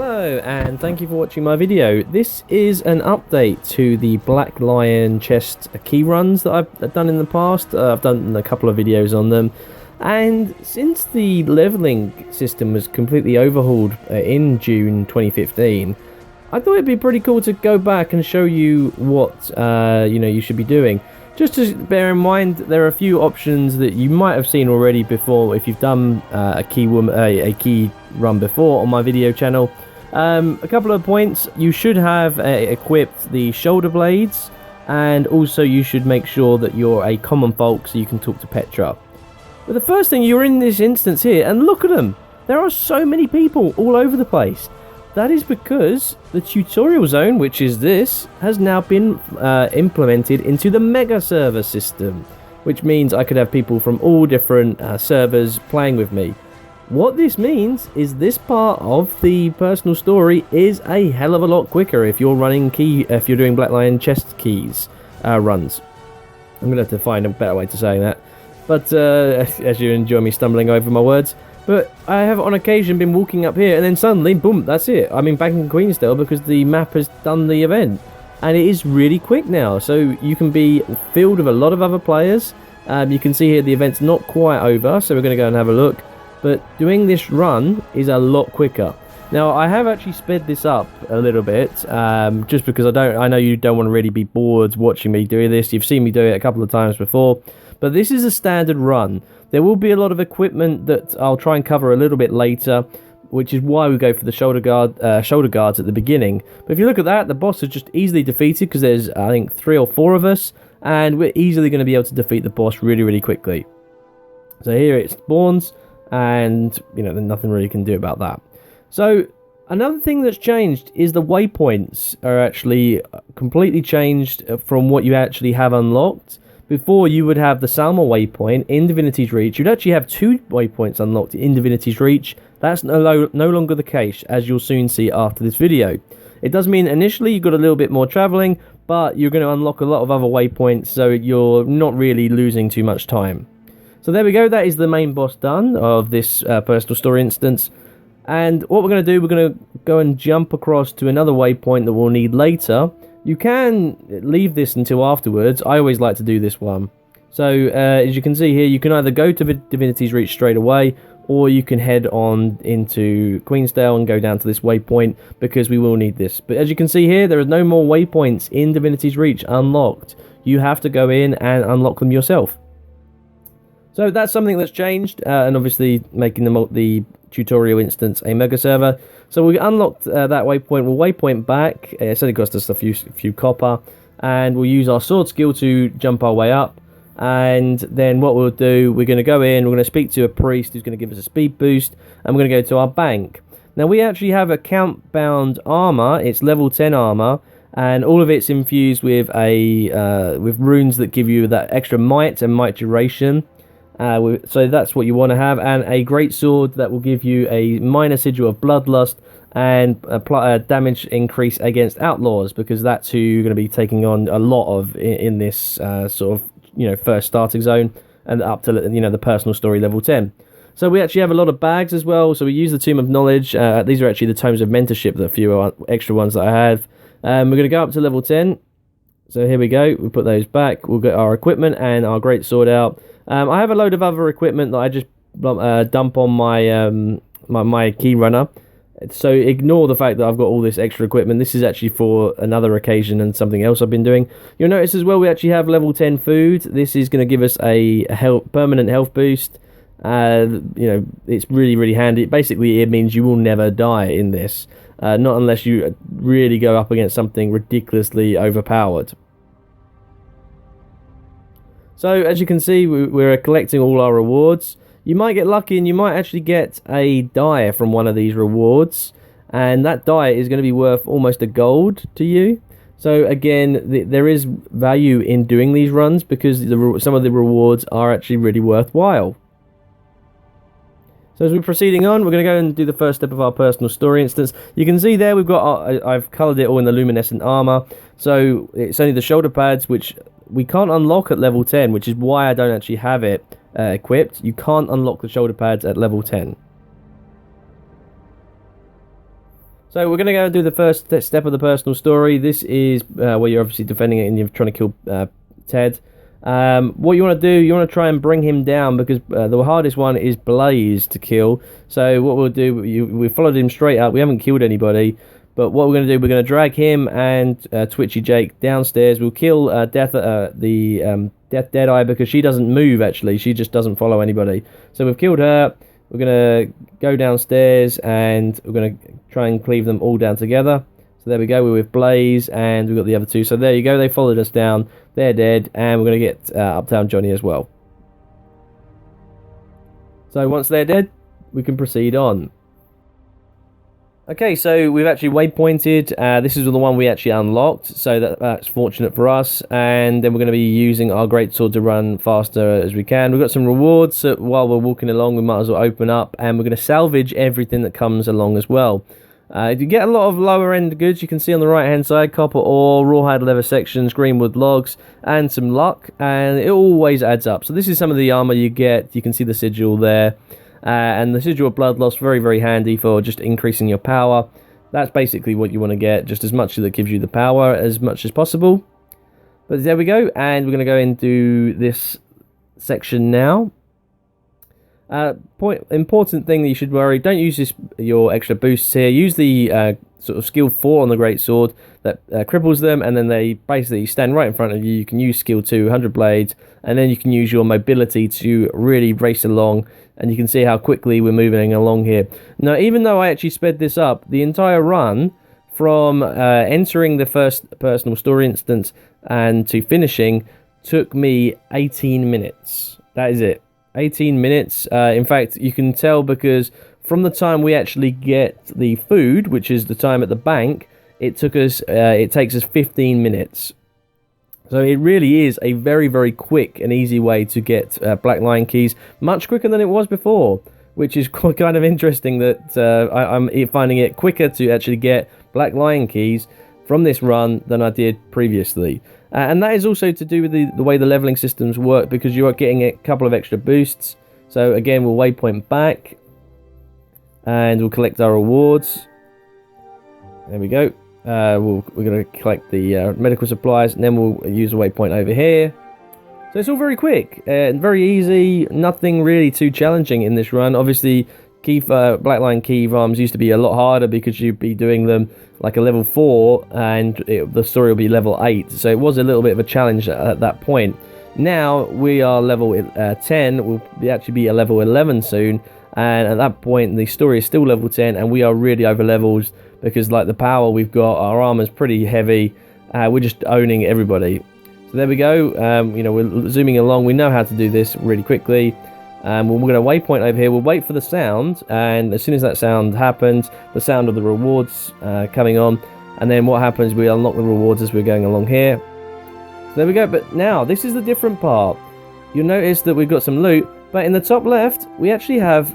Hello, and thank you for watching my video. This is an update to the Black Lion chest key runs that I've done in the past. I've done a couple of videos on them, and since the leveling system was completely overhauled in June 2015, I thought it'd be pretty cool to go back and show you what you should be doing. Just to bear in mind, there are a few options that you might have seen already before if you've done a key run before on my video channel. A couple of points: you should have equipped the shoulder blades, and also you should make sure that you're a common folk so you can talk to Petra. But the first thing, you're in this instance here, and look at them. There are so many people all over the place. That is because the tutorial zone, which is this, has now been implemented into the mega server system, which means I could have people from all different servers playing with me. What this means is this part of the personal story is a hell of a lot quicker if you're doing Black Lion chest keys runs. I'm gonna have to find a better way to say that, but as you enjoy me stumbling over my words. But I have on occasion been walking up here and then suddenly, boom, that's it. I'm back in Queensdale because the map has done the event. And it is really quick now. So you can be filled with a lot of other players. You can see here the event's not quite over, so we're going to go and have a look. But doing this run is a lot quicker. Now, I have actually sped this up a little bit, just because I know you don't want to really be bored watching me do this. You've seen me do it a couple of times before. But this is a standard run. There will be a lot of equipment that I'll try and cover a little bit later, which is why we go for the shoulder guards at the beginning. But if you look at that, the boss is just easily defeated because there's, I think, 3 or 4 of us, and we're easily going to be able to defeat the boss really, really quickly. So here it spawns, and there's nothing really you can do about that. So another thing that's changed is the waypoints are actually completely changed from what you actually have unlocked. Before, you would have the Salma waypoint in Divinity's Reach. You'd actually have 2 waypoints unlocked in Divinity's Reach. That's no longer the case, as you'll soon see after this video. It does mean initially you've got a little bit more travelling, but you're going to unlock a lot of other waypoints, so you're not really losing too much time. So there we go, that is the main boss done of this personal story instance. And what we're going to do, we're going to go and jump across to another waypoint that we'll need later. You can leave this until afterwards. I always like to do this one. So, as you can see here, you can either go to Divinity's Reach straight away, or you can head on into Queensdale and go down to this waypoint, because we will need this. But as you can see here, there is no more waypoints in Divinity's Reach unlocked. You have to go in and unlock them yourself. So that's something that's changed, and obviously making the tutorial instance a mega server. So we unlocked that waypoint. We'll waypoint back. It's only cost us a few copper, and we'll use our sword skill to jump our way up. And then what we'll do, we're going to go in, we're going to speak to a priest who's going to give us a speed boost, and we're going to go to our bank. Now we actually have a count-bound armor. It's level 10 armor, and all of it's infused with with runes that give you that extra might and might duration. So that's what you want to have, and a great sword that will give you a minor sigil of bloodlust and a damage increase against outlaws, because that's who you're going to be taking on a lot of in this sort of first starting zone and up to the personal story level 10. So we actually have a lot of bags as well. So we use the Tomb of Knowledge. These are actually the Tomes of Mentorship, the few extra ones that I have. We're going to go up to level 10. So here we go. We put those back. We'll get our equipment and our great sword out. I have a load of other equipment that I just dump on my my key runner. So ignore the fact that I've got all this extra equipment. This is actually for another occasion and something else I've been doing. You'll notice as well we actually have level 10 food. This is going to give us a permanent health boost. It's really, really handy. Basically, it means you will never die in this. Not unless you really go up against something ridiculously overpowered. So, as you can see, we're collecting all our rewards. You might get lucky and you might actually get a die from one of these rewards. And that die is going to be worth almost a gold to you. So, again, there is value in doing these runs because some of the rewards are actually really worthwhile. So as we're proceeding on, we're going to go and do the first step of our personal story instance. You can see there we've got I've coloured it all in the luminescent armour. So it's only the shoulder pads, which we can't unlock at level 10, which is why I don't actually have it equipped. You can't unlock the shoulder pads at level 10. So we're going to go and do the first step of the personal story. This is where you're obviously defending it and you're trying to kill Ted. What you want to do, you want to try and bring him down because the hardest one is Blaze to kill. So what we'll do, we followed him straight up. We haven't killed anybody. But what we're going to do, we're going to drag him and Twitchy Jake downstairs. We'll kill Deadeye because she doesn't move, actually. She just doesn't follow anybody. So we've killed her. We're going to go downstairs and we're going to try and cleave them all down together. So there we go. We're with Blaze and we've got the other two. So there you go. They followed us down. They're dead. And we're going to get Uptown Johnny as well. So once they're dead, we can proceed on. Okay, so we've actually waypointed. This is the one we actually unlocked, so that's fortunate for us. And then we're going to be using our greatsword to run faster as we can. We've got some rewards, so while we're walking along, we might as well open up, and we're going to salvage everything that comes along as well. You get a lot of lower end goods. You can see on the right hand side, copper ore, rawhide leather sections, greenwood logs, and some luck, and it always adds up. So this is some of the armor you get. You can see the sigil there. And the sigil of blood loss, very, very handy for just increasing your power. That's basically what you want to get, just as much that gives you the power as much as possible. But there we go, and we're going to go into this section now. Important thing that you should worry, don't use your extra boosts here. Use the sort of skill 4 on the greatsword that cripples them, and then they basically stand right in front of you. You can use skill 2, 100 blades, and then you can use your mobility to really race along, and you can see how quickly we're moving along here. Now, even though I actually sped this up, the entire run from entering the first personal story instance and to finishing took me 18 minutes. That is it. 18 minutes. In fact, you can tell because from the time we actually get the food, which is the time at the bank, it takes us 15 minutes. So it really is a very, very quick and easy way to get Black Lion keys, much quicker than it was before, which is kind of interesting that I'm finding it quicker to actually get Black Lion keys from this run than I did previously. And that is also to do with the way the leveling systems work, because you are getting a couple of extra boosts. So again, we'll waypoint back and we'll collect our rewards. There we go. We're going to collect the medical supplies, and then we'll use a waypoint over here. So it's all very quick and very easy. Nothing really too challenging in this run. Obviously, Black Lion key farms used to be a lot harder because you'd be doing them like a level 4 and the story will be level 8. So it was a little bit of a challenge at that point. Now we are level 10. We'll actually be a level 11 soon. And at that point, the story is still level 10, and we are really over leveled because, like, the power we've got, our armor's pretty heavy. We're just owning everybody. So there we go. We're zooming along. We know how to do this really quickly. We're going to waypoint over here. We'll wait for the sound, and as soon as that sound happens, the sound of the rewards coming on, and then what happens? We unlock the rewards as we're going along here. So there we go. But now this is the different part. You'll notice that we've got some loot. But in the top left, we actually have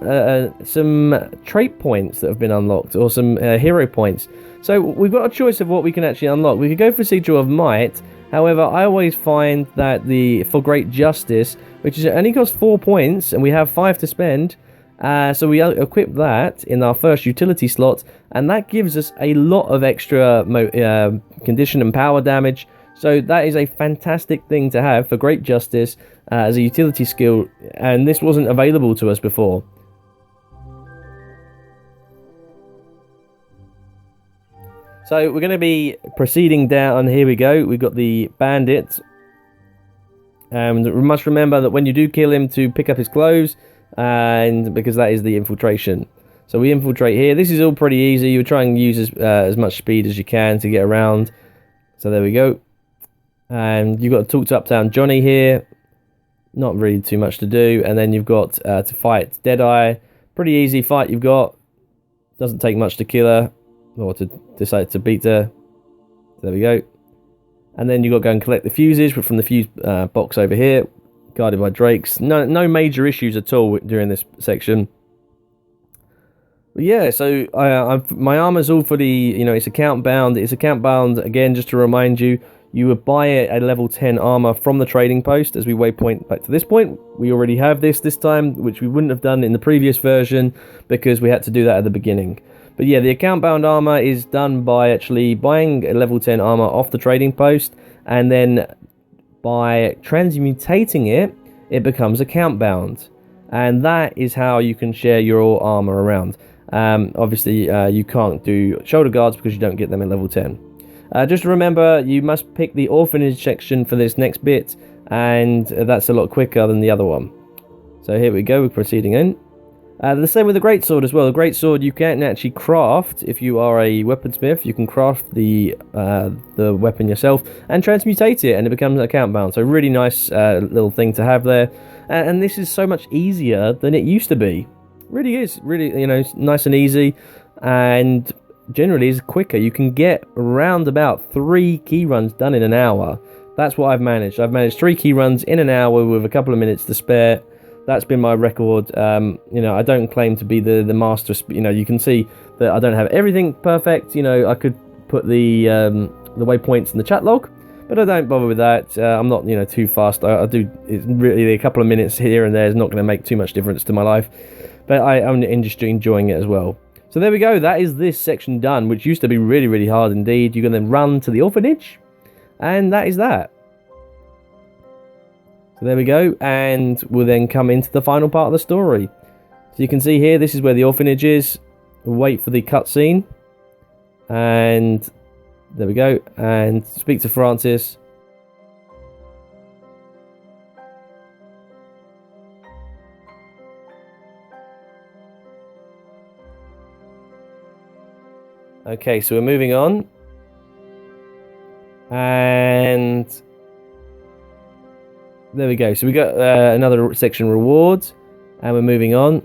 some trait points that have been unlocked, or some hero points. So we've got a choice of what we can actually unlock. We could go for Sigil of Might. However, I always find that for Great Justice, which only costs 4 points, and we have 5 to spend. So we equip that in our first utility slot, and that gives us a lot of extra condition and power damage. So that is a fantastic thing to have for Great Justice as a utility skill, and this wasn't available to us before. So we're going to be proceeding down. Here we go. We've got the bandit. And we must remember that when you do kill him, to pick up his clothes, and because that is the infiltration. So we infiltrate here. This is all pretty easy. You try and use as much speed as you can to get around. So there we go. And you've got to talk to Uptown Johnny here. Not really too much to do. And then you've got to fight Deadeye. Pretty easy fight you've got. Doesn't take much to kill her, or to decide to beat her. There we go. And then you've got to go and collect the fuses from the fuse box over here, guarded by Drakes. No major issues at all during this section. But yeah, so my armor's all for the, it's account bound. It's account bound, again, just to remind you. You would buy a level 10 armor from the trading post. As we waypoint back to this point, we already have this time, which we wouldn't have done in the previous version because we had to do that at the beginning. But yeah, the account bound armor is done by actually buying a level 10 armor off the trading post, and then by transmutating it, it becomes account bound. And that is how you can share your armor around. Obviously, you can't do shoulder guards because you don't get them at level 10. Just remember, you must pick the orphanage section for this next bit, and that's a lot quicker than the other one. So here we go, we're proceeding in. The same with the greatsword as well. The greatsword you can actually craft if you are a weaponsmith. You can craft the weapon yourself and transmutate it, and it becomes account bound. So really nice little thing to have there. And this is so much easier than it used to be. Really is, really, you know, nice and easy, and generally is quicker. You can get around about 3 key runs done in an hour. That's what I've managed. I've managed 3 key runs in an hour with a couple of minutes to spare. That's been my record. You know, I don't claim to be the master. You know, you can see that I don't have everything perfect. You know, I could put the waypoints in the chat log, but I don't bother with that. I'm not, you know, too fast. I do. It's really a couple of minutes here and there is not going to make too much difference to my life, but I'm just enjoying it as well. So there we go. That is this section done, which used to be really, really hard indeed. You can then run to the orphanage, and that is that. So there we go, and we'll then come into the final part of the story. So you can see here, this is where the orphanage is. We'll wait for the cutscene, and there we go, and speak to Francis. Okay, so we're moving on, and there we go. So we got another section rewards, and we're moving on.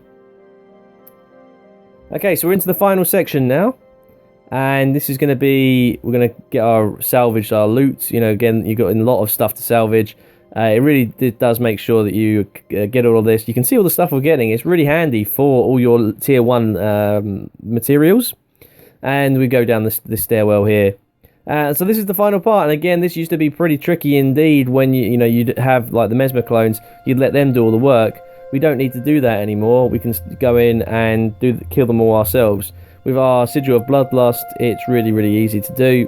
Okay, so we're into the final section now, and this is going to be, we're going to get our salvage, our loot. You know, again, you've got a lot of stuff to salvage. It really does make sure that you get all of this. You can see all the stuff we're getting. It's really handy for all your tier 1 materials. And we go down this stairwell here. So this is the final part, and again, this used to be pretty tricky indeed. When you'd have like the Mesmer clones, you'd let them do all the work. We don't need to do that anymore. We can go in and kill them all ourselves. With our Sigil of Bloodlust, it's really, really easy to do.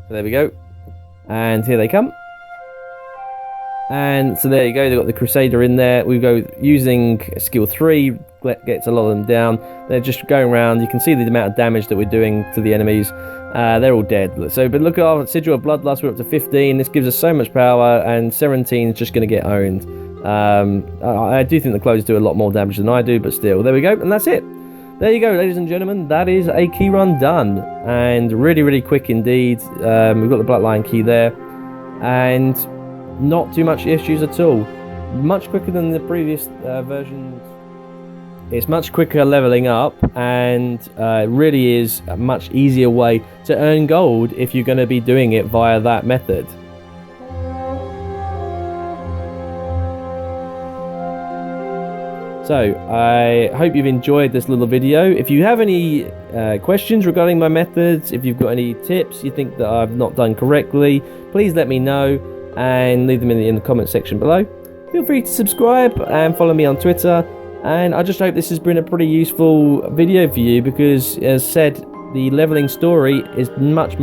So there we go, and here they come. And so there you go, they've got the Crusader in there. We go using skill 3, gets a lot of them down. They're just going around. You can see the amount of damage that we're doing to the enemies. They're all dead. So, but look at our Sigil of Bloodlust, we're up to 15. This gives us so much power, and 17 is just going to get owned. I do think the clothes do a lot more damage than I do, but still, there we go, and that's it. There you go, ladies and gentlemen, that is a key run done, and really, really quick indeed. We've got the Black Lion key there, and not too much issues at all. Much quicker than the previous versions. It's much quicker leveling up, and it really is a much easier way to earn gold if you're going to be doing it via that method. So, I hope you've enjoyed this little video. If you have any questions regarding my methods, if you've got any tips you think that I've not done correctly, please let me know and leave them in the comment section below. Feel free to subscribe and follow me on Twitter. And I just hope this has been a pretty useful video for you, because as said, the leveling story is much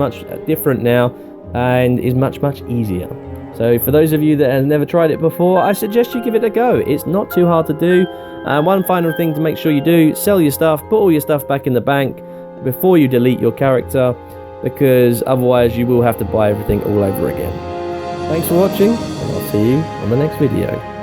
different now and is much easier. So for those of you that have never tried it before, I suggest you give it a go. It's not too hard to do. One final thing to make sure you do: sell your stuff, put all your stuff back in the bank before you delete your character, because otherwise you will have to buy everything all over again. Thanks for watching, and I'll see you on the next video.